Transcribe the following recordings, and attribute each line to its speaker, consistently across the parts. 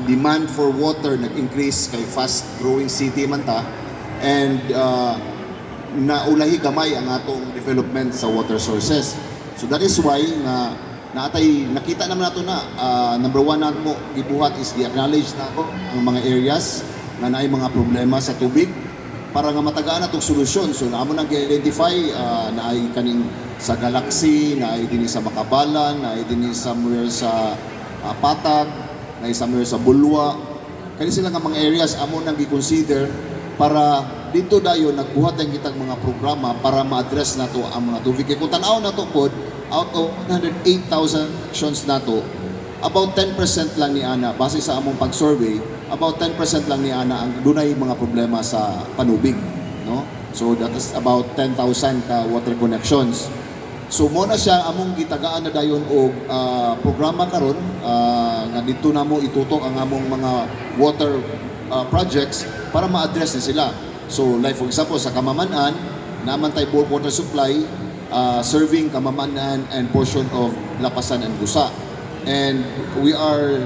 Speaker 1: demand for water nag-increase kay fast-growing city man ta, and naulahi gamay ang atong development sa water sources. So that is why nakita naman nato na number one na mo gibuhat is i-acknowledge na ako ang mga areas na naay mga problema sa tubig para nga matagaan natong solusyon. So naamo nang i-identify na ay kaning sa Galaxy, na ay dinhi sa Makabalan, na ay dinhi somewhere sa Patag, na ay somewhere sa Bulwa. Kani sila nga mga areas amo nang gi-consider para dito dayon nagbuhat ang kitang mga programa para ma-address nato ang mga tubig. Kaya kung tanaw nato pod, out of 108,000 actions nato, about 10% lang ni ana base sa among pag-survey, about 10% lang ni ana ang dunay mga problema sa panubig, no? So that is about 10,000 ka water connections. So mo na siya among gitagaan na dayon og programa karon nga dito namo itutok ang among mga water projects para ma-address ni sila. So like for example sa Kamamanan, naman tay bulk water supply serving Kamamanan and portion of Lapasan and Busa. And we are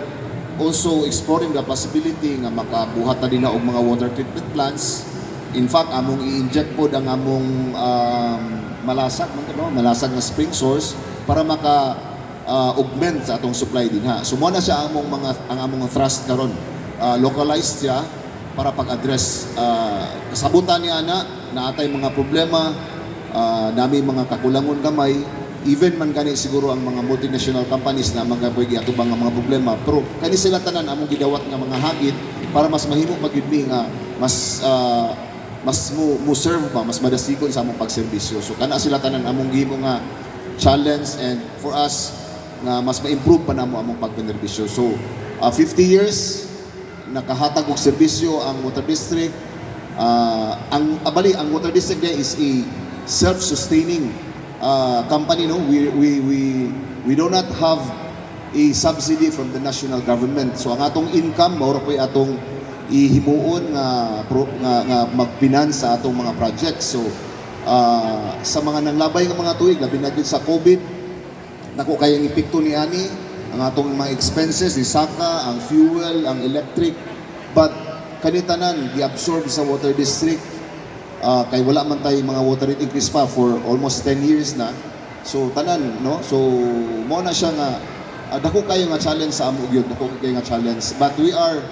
Speaker 1: also exploring the possibility nga makabuhat na din na og mga water treatment plants. In fact, among i-inject po ang among malasag na spring source para maka-augment sa atong supply din ha. So mo na siya ang among thrust karon. Localized siya para pag-address kasabutan niya na atay mga problema, dami mga kakulangon gamay. Even man gani siguro ang mga multinational companies na magaboy giatubang nga mga problema, pero kani sila tanan among gidawat nga mga hagit para mas mahimo magidmi nga mas mo serve ba, mas madasigon sa among pagserbisyo. So kana sila tanan among gihimo nga challenge, and for us nga mas ma-improve pa namo among pagserbisyo. So 50 years nakahatag og serbisyo ang water district. Ang water district is a self-sustaining company, no? We do not have a subsidy from the national government. So ang atong income mao ra poy atong ihimuon nga magfinance sa atong mga projects. So sa mga nanglabay nga mga tuig, labi na gyud sa COVID, nako kayang epekto ni ani ang atong mga expenses, ni saka ang fuel, ang electric, but kanitanan gi-absorb sa water district. Kay wala man tay mga water rate increase pa for almost 10 years na. So tanan, no? So mo na siya nga dako kayo nga challenge sa amo gyud, dako kayo nga challenge, but we are